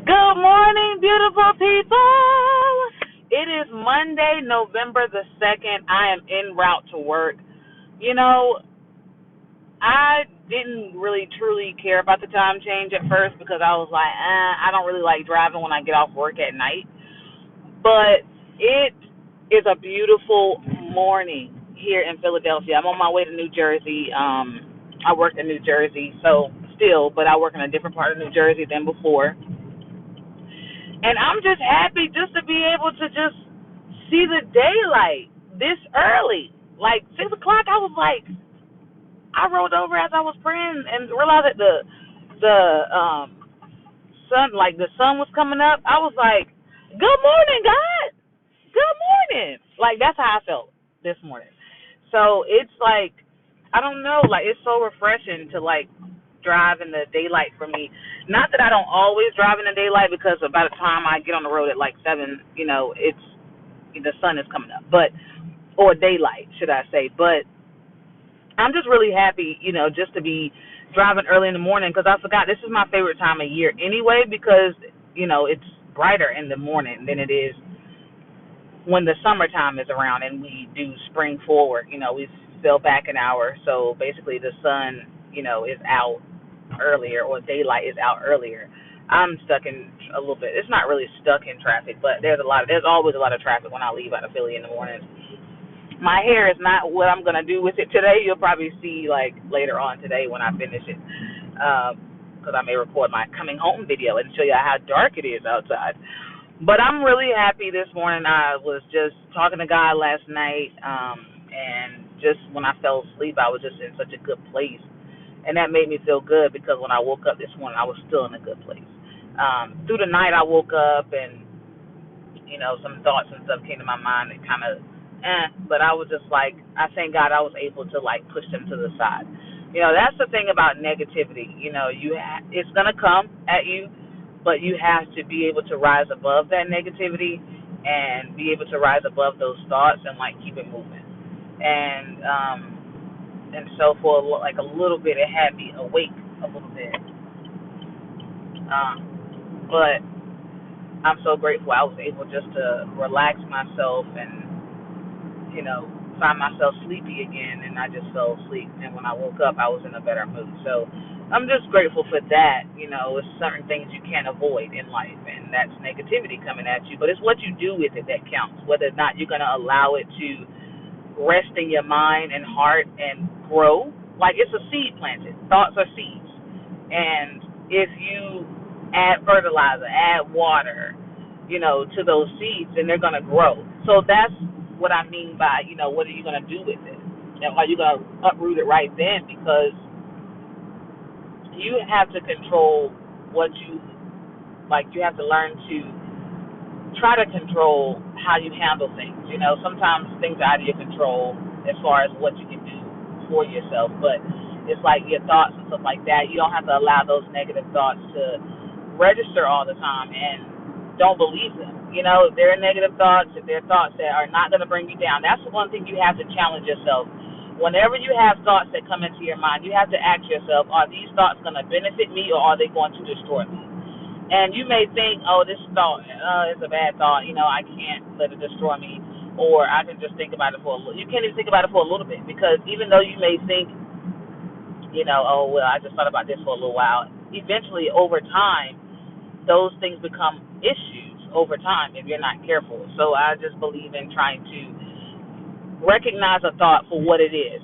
Good morning, beautiful people. It is Monday, November the 2nd. I am en route to work. You know, I didn't really truly care about the time change at first because I was like, I don't really like driving when I get off work at night. But it is a beautiful morning here in Philadelphia. I'm on my way to New Jersey. I work in New Jersey, so still, but I work in a different part of New Jersey than before. And I'm just happy just to be able to just see the daylight this early. Like 6 o'clock, I was like, I rolled over as I was praying and realized that the sun, like the sun was coming up. I was like, good morning, God. Good morning. Like that's how I felt this morning. So it's like, I don't know, like it's so refreshing to like drive in the daylight for me. Not that I don't always drive in the daylight because by the time I get on the road at like 7, it's the sun is coming up. But or daylight, should I say. But I'm just really happy, just to be driving early in the morning because I forgot this is my favorite time of year anyway because, it's brighter in the morning than it is when the summertime is around and we do spring forward. We fell back an hour. So basically the sun, is out earlier or daylight is out earlier. I'm stuck in a little bit. It's not really stuck in traffic, but there's always a lot of traffic when I leave out of Philly in the morning. My hair is not what I'm gonna do with it today. You'll probably see like later on today when I finish it, because I may record my coming home video and show you how dark it is outside. But I'm really happy this morning. I was just talking to God last night, and just when I fell asleep, I was just in such a good place, and that made me feel good because when I woke up this morning, I was still in a good place. Through the night, I woke up and some thoughts and stuff came to my mind that kind of, but I was just like, I thank God I was able to like push them to the side. That's the thing about negativity. It's gonna come at you, but you have to be able to rise above that negativity and be able to rise above those thoughts and like keep it moving. And so for like a little bit, it had me awake a little bit. But I'm so grateful I was able just to relax myself and find myself sleepy again, and I just fell asleep. And when I woke up, I was in a better mood. So I'm just grateful for that. It's certain things you can't avoid in life, and that's negativity coming at you. But it's what you do with it that counts, whether or not you're going to allow it to rest in your mind and heart and grow. Like it's a seed planted. Thoughts are seeds. And if you add fertilizer, add water, to those seeds, then they're going to grow. So that's what I mean by, what are you going to do with it? Are you going to uproot it right then? Because you have to control what you, like, you have to learn to try to control how you handle things. Sometimes things are out of your control as far as what you can do for yourself, but it's like your thoughts and stuff like that. You don't have to allow those negative thoughts to register all the time and don't believe them. If they're negative thoughts, if they're thoughts that are not going to bring you down, that's the one thing you have to challenge yourself. Whenever you have thoughts that come into your mind, you have to ask yourself, are these thoughts going to benefit me or are they going to destroy me? And you may think, oh, this thought is a bad thought. I can't let it destroy me. Or I can just think about it for a little. You can't even think about it for a little bit because even though you may think, oh, well, I just thought about this for a little while, eventually over time, those things become issues over time if you're not careful. So I just believe in trying to recognize a thought for what it is.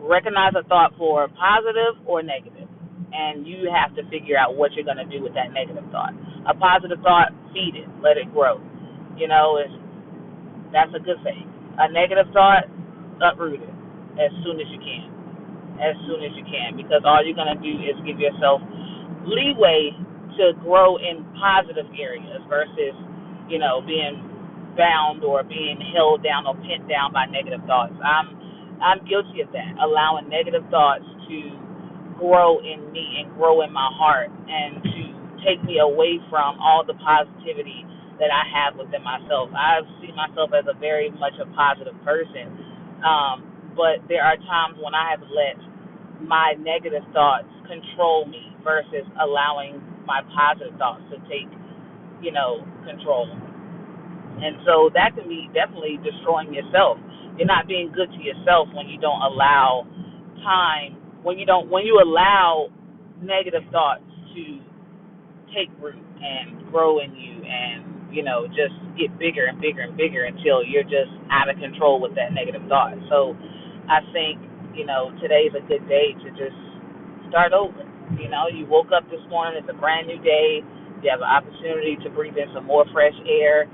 Recognize a thought for positive or negative. And you have to figure out what you're going to do with that negative thought. A positive thought, feed it, let it grow. That's a good thing. A negative thought, uproot it as soon as you can. As soon as you can. Because all you're going to do is give yourself leeway to grow in positive areas versus, being bound or being held down or pinned down by negative thoughts. I'm guilty of that, allowing negative thoughts to grow in me and grow in my heart and to take me away from all the positivity that I have within myself. I see myself as a very much a positive person, but there are times when I have let my negative thoughts control me versus allowing my positive thoughts to take, control. And so that can be definitely destroying yourself. You're not being good to yourself when you don't allow time, when you allow negative thoughts to take root and grow in you and, just get bigger and bigger and bigger until you're just out of control with that negative thought. So I think, today's a good day to just start over. You woke up this morning, it's a brand new day. You have an opportunity to breathe in some more fresh air.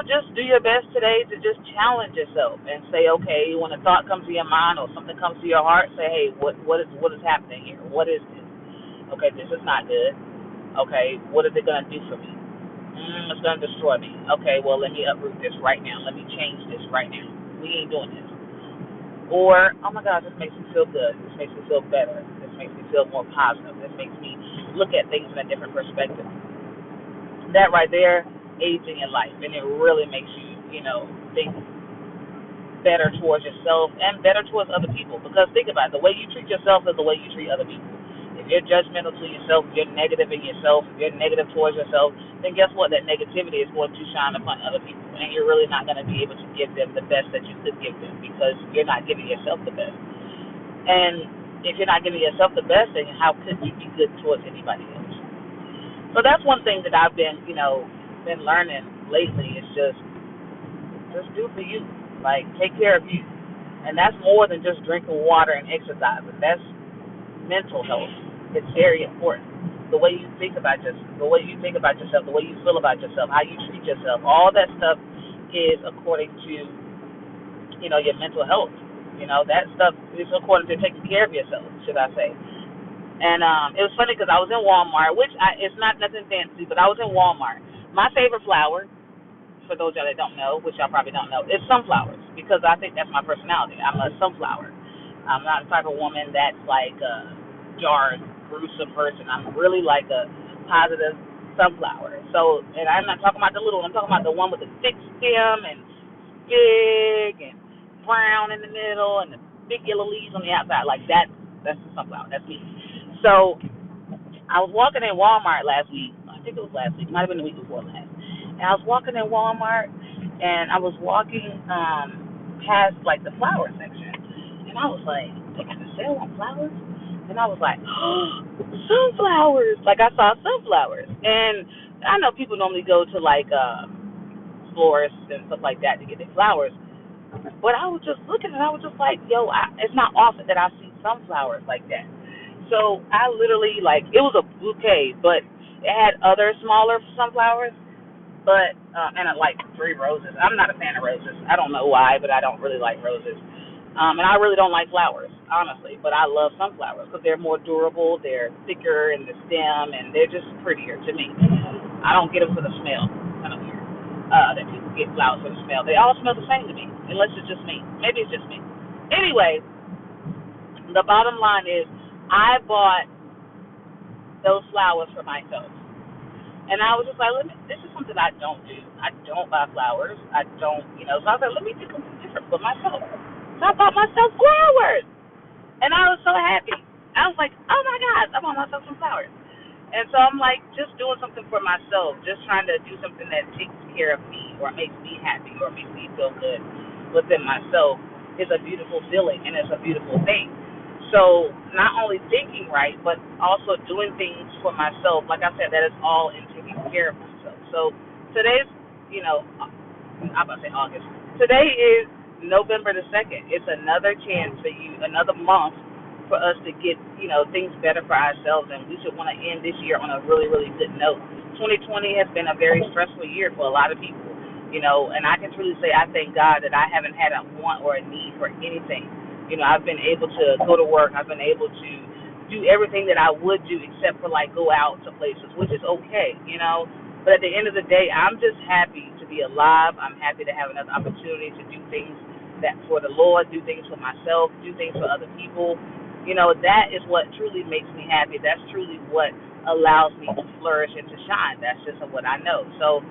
Just do your best today to just challenge yourself and say, okay, when a thought comes to your mind or something comes to your heart, say, hey, what is happening here? What is this? Okay, this is not good. Okay, what is it going to do for me? It's going to destroy me. Okay, well, let me uproot this right now. Let me change this right now. We ain't doing this. Or, oh my God, this makes me feel good. This makes me feel better. This makes me feel more positive. This makes me look at things in a different perspective. That right there aids in your life, and it really makes you, think better towards yourself and better towards other people. Because think about it, the way you treat yourself is the way you treat other people. If you're judgmental to yourself, if you're negative in yourself, if you're negative towards yourself, then guess what? That negativity is going to shine upon other people, and you're really not going to be able to give them the best that you could give them because you're not giving yourself the best. And if you're not giving yourself the best, then how could you be good towards anybody else? So that's one thing that I've been, been learning lately is just do for you. Like, take care of you. And that's more than just drinking water and exercising. That's mental health. It's very important. The way you think about yourself, the way you feel about yourself, how you treat yourself, all that stuff is according to, your mental health. That stuff is according to taking care of yourself, should I say. And it was funny because I was in Walmart, it's not nothing fancy, but I was in Walmart. My favorite flower, for those of y'all that don't know, which y'all probably don't know, is sunflowers because I think that's my personality. I'm a sunflower. I'm not the type of woman that's like a dark, gruesome person. I'm really like a positive sunflower. So, and I'm not talking about the little one. I'm talking about the one with the thick stem and big and brown in the middle and the big yellow leaves on the outside. Like that. That's the sunflower. That's me. So I was walking in Walmart last week. I think it was last week. It might have been the week before last. And I was walking in Walmart, and I was walking past like the flower section, and I was like, they got a sale on flowers, and I was like, oh, sunflowers! Like I saw sunflowers, and I know people normally go to like florists and stuff like that to get their flowers, but I was just looking, and I was just like, yo, it's not often that I see sunflowers like that. So I literally, like, it was a bouquet, but it had other smaller sunflowers, but and I like 3 roses. I'm not a fan of roses. I don't know why, but I don't really like roses. And I really don't like flowers, honestly, but I love sunflowers because they're more durable, they're thicker in the stem, and they're just prettier to me. I don't get them for the smell. Kind of weird that people get flowers for the smell. They all smell the same to me, unless it's just me. Maybe it's just me. Anyway, the bottom line is I bought those flowers for myself. And I was just like, this is something I don't do. I don't buy flowers. I don't, so I was like, let me do something different for myself. So I bought myself flowers. And I was so happy. I was like, oh my God, I bought myself some flowers. And so I'm like, just doing something for myself, just trying to do something that takes care of me or makes me happy or makes me feel good within myself is a beautiful feeling and it's a beautiful thing. So not only thinking right, but also doing things for myself. Like I said, that is all in taking care of myself. So today's, I'm about to say August. Today is November the 2nd. It's another chance for you, another month for us to get, things better for ourselves. And we should want to end this year on a really, really good note. 2020 has been a very stressful year for a lot of people, and I can truly say I thank God that I haven't had a want or a need for anything. I've been able to go to work. I've been able to do everything that I would do except for, like, go out to places, which is okay, But at the end of the day, I'm just happy to be alive. I'm happy to have another opportunity to do things that for the Lord, do things for myself, do things for other people. That is what truly makes me happy. That's truly what allows me to flourish and to shine. That's just what I know. So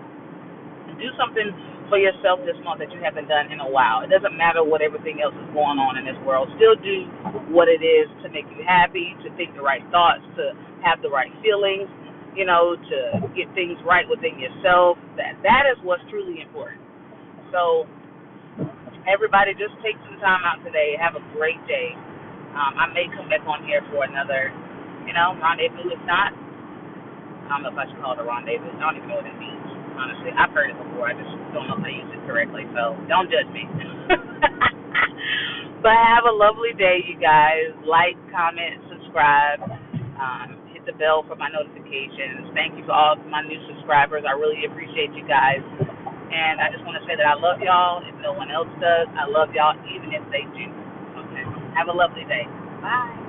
do something for yourself this month that you haven't done in a while. It doesn't matter what everything else is going on in this world. Still do what it is to make you happy, to think the right thoughts, to have the right feelings. to get things right within yourself. That is what's truly important. So everybody, just take some time out today. Have a great day. I may come back on here for another, rendezvous. If not, I don't know if I should call it a rendezvous. I don't even know what it means. Honestly, I've heard it before. I just don't know if I use it correctly. So don't judge me. But have a lovely day, you guys. Like, comment, subscribe. Hit the bell for my notifications. Thank you for all my new subscribers. I really appreciate you guys. And I just want to say that I love y'all. If no one else does, I love y'all even if they do. Okay. Have a lovely day. Bye.